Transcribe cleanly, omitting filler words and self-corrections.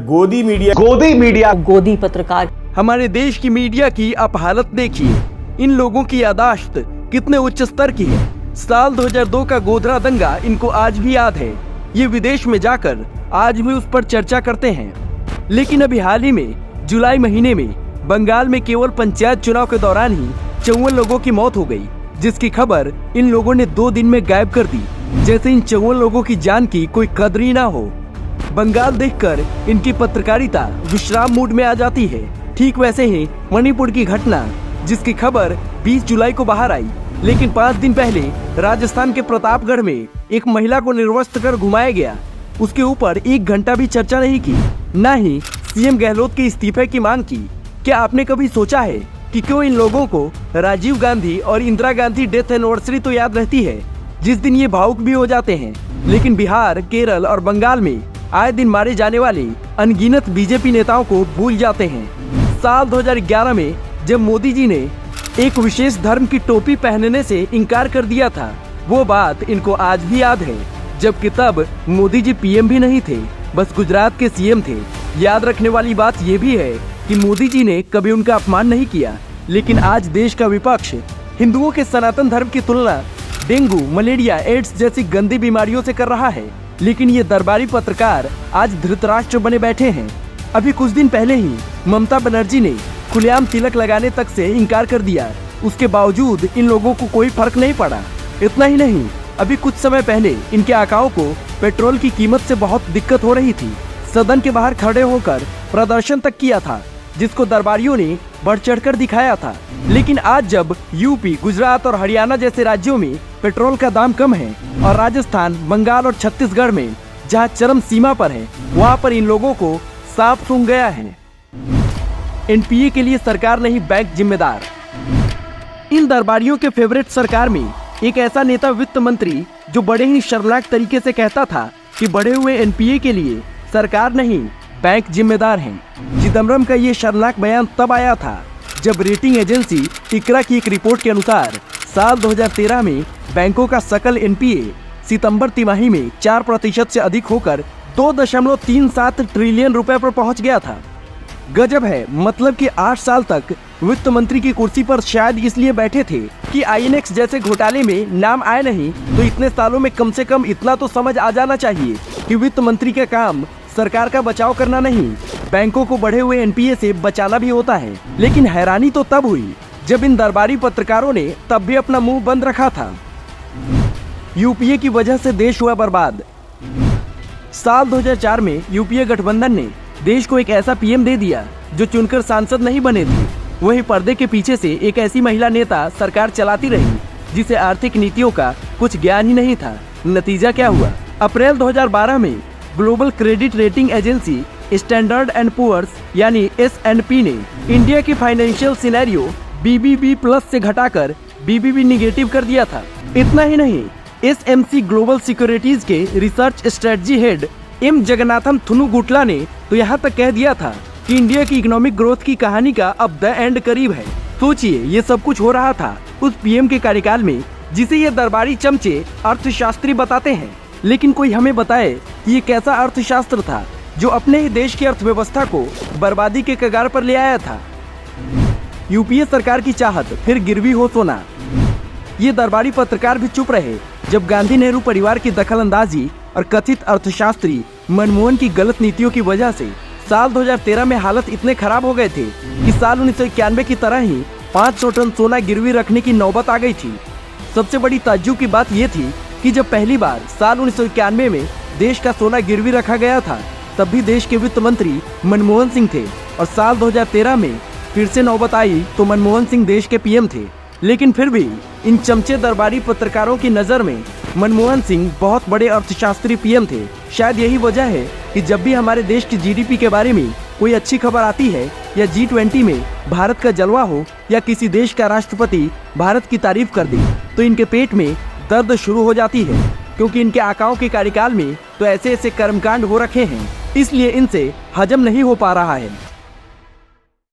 गोदी पत्रकार। हमारे देश की मीडिया की आप हालत देखिए। इन लोगों की यादाश्त कितने उच्च स्तर की है। साल 2002 का गोधरा दंगा इनको आज भी याद है। ये विदेश में जाकर आज भी उस पर चर्चा करते हैं। लेकिन अभी हाल ही में जुलाई महीने में बंगाल में केवल पंचायत चुनाव के दौरान ही 54 लोगों की मौत हो गई, जिसकी खबर इन लोगों ने 2 दिन में गायब कर दी, जैसे इन 54 लोगों की जान की कोई कदर ही ना हो। बंगाल देखकर इनकी पत्रकारिता विश्राम मूड में आ जाती है। ठीक वैसे ही मणिपुर की घटना, जिसकी खबर 20 जुलाई को बाहर आई, लेकिन 5 दिन पहले राजस्थान के प्रतापगढ़ में एक महिला को निर्वस्त्र कर घुमाया गया। उसके ऊपर 1 घंटा भी चर्चा नहीं की, न ही सीएम गहलोत के इस्तीफे की मांग की। क्या आपने कभी सोचा है कि क्यों इन लोगों को राजीव गांधी और इंदिरा गांधी डेथ एनिवर्सरी तो याद रहती है, जिस दिन ये भावुक भी हो जाते हैं, लेकिन बिहार, केरल और बंगाल में आए दिन मारे जाने वाले अनगिनत बीजेपी नेताओं को भूल जाते हैं। साल 2011 में जब मोदी जी ने एक विशेष धर्म की टोपी पहनने से इनकार कर दिया था, वो बात इनको आज भी याद है, जबकि तब मोदी जी पीएम भी नहीं थे, बस गुजरात के सीएम थे। याद रखने वाली बात ये भी है कि मोदी जी ने कभी उनका अपमान नहीं किया, लेकिन आज देश का विपक्ष हिंदुओं के सनातन धर्म की तुलना डेंगू, मलेरिया, एड्स जैसी गंदी बीमारियों से कर रहा है। लेकिन ये दरबारी पत्रकार आज धृतराष्ट्र बने बैठे हैं। अभी कुछ दिन पहले ही ममता बनर्जी ने खुलेआम तिलक लगाने तक से इनकार कर दिया। उसके बावजूद इन लोगों को कोई फर्क नहीं पड़ा। इतना ही नहीं, अभी कुछ समय पहले इनके आकाओं को पेट्रोल की कीमत से बहुत दिक्कत हो रही थी। सदन के बाहर खड़े होकर प्रदर्शन तक किया था, जिसको दरबारियों ने बढ़ चढ़कर दिखाया था। लेकिन आज जब यूपी, गुजरात और हरियाणा जैसे राज्यों में पेट्रोल का दाम कम है और राजस्थान, बंगाल और छत्तीसगढ़ में जहां चरम सीमा पर है, वहां पर इन लोगों को सांप सूंघ गया है। एनपीए के लिए सरकार नहीं, बैंक जिम्मेदार। इन दरबारियों के फेवरेट सरकार में एक ऐसा नेता, वित्त मंत्री, जो बड़े ही शर्मनाक तरीके से कहता था कि बढ़े हुए एनपीए के लिए सरकार नहीं, बैंक जिम्मेदार हैं। चिदम्बरम का ये शर्मनाक बयान तब आया था जब रेटिंग एजेंसी इकरा की एक रिपोर्ट के अनुसार साल 2013 में बैंकों का सकल एनपीए सितंबर तिमाही में 4% से अधिक होकर 2.37 ट्रिलियन रुपए पर पहुंच गया था। गजब है, मतलब कि 8 साल तक वित्त मंत्री की कुर्सी पर शायद इसलिए बैठे थे कि आईएनएक्स जैसे घोटाले में नाम आए नहीं, तो इतने सालों में कम से कम इतना तो समझ आ जाना चाहिए कि वित्त मंत्री का काम सरकार का बचाव करना नहीं, बैंकों को बढ़े हुए एनपीए से बचाना भी होता है। लेकिन हैरानी तो तब हुई जब इन दरबारी पत्रकारों ने तब भी अपना मुंह बंद रखा था। यूपीए की वजह से देश हुआ बर्बाद। साल 2004 में यूपीए गठबंधन ने देश को एक ऐसा पीएम दे दिया जो चुनकर सांसद नहीं बने थे। वहीं पर्दे के पीछे से एक ऐसी महिला नेता सरकार चलाती रही जिसे आर्थिक नीतियों का कुछ ज्ञान ही नहीं था। नतीजा क्या हुआ? अप्रैल 2012 में global credit rating agency standard and poor's यानी S&P ने इंडिया की फाइनेंशियल सिनेरियो BBB+ से घटाकर BBB निगेटिव कर दिया था। इतना ही नहीं, SMC ग्लोबल सिक्योरिटीज के research strategy head M Jagannathan Thunuguntla ने तो यहाँ तक कह दिया था कि इंडिया की इकोनॉमिक ग्रोथ की कहानी का अब द एंड करीब है। सोचिए, ये सब कुछ हो रहा था उस पीएम के कार्यकाल में जिसे ये दरबारी चमचे अर्थशास्त्री बताते हैं। लेकिन कोई हमें बताए कि ये कैसा अर्थशास्त्र था जो अपने ही देश की अर्थव्यवस्था को बर्बादी के कगार पर ले आया था। यूपीए सरकार की चाहत फिर गिरवी हो सोना। ये दरबारी पत्रकार भी चुप रहे जब गांधी नेहरू परिवार की दखलंदाजी और कथित अर्थशास्त्री मनमोहन की गलत नीतियों की वजह से साल 2013 में हालत इतने खराब हो गए थे कि साल 1991 की तरह ही 500 टन सोना गिरवी रखने की नौबत आ गई थी। सबसे बड़ी ताज्जुब की बात यह थी कि जब पहली बार साल 1991 में देश का सोना गिरवी रखा गया था, तब भी देश के वित्त मंत्री मनमोहन सिंह थे और साल 2013 में फिर से नौबत आई तो मनमोहन सिंह देश के पीएम थे। लेकिन फिर भी इन चमचे दरबारी पत्रकारों की नज़र में मनमोहन सिंह बहुत बड़े अर्थशास्त्री पीएम थे। शायद यही वजह है कि जब भी हमारे देश की जीडीपी के बारे में कोई अच्छी खबर आती है या G20 में भारत का जलवा हो या किसी देश का राष्ट्रपति भारत की तारीफ कर दे, तो इनके पेट में दर्द शुरू हो जाती है, क्योंकि इनके आकाओं के कार्यकाल में तो ऐसे ऐसे कर्मकांड हो रखे हैं, इसलिए इनसे हजम नहीं हो पा रहा है।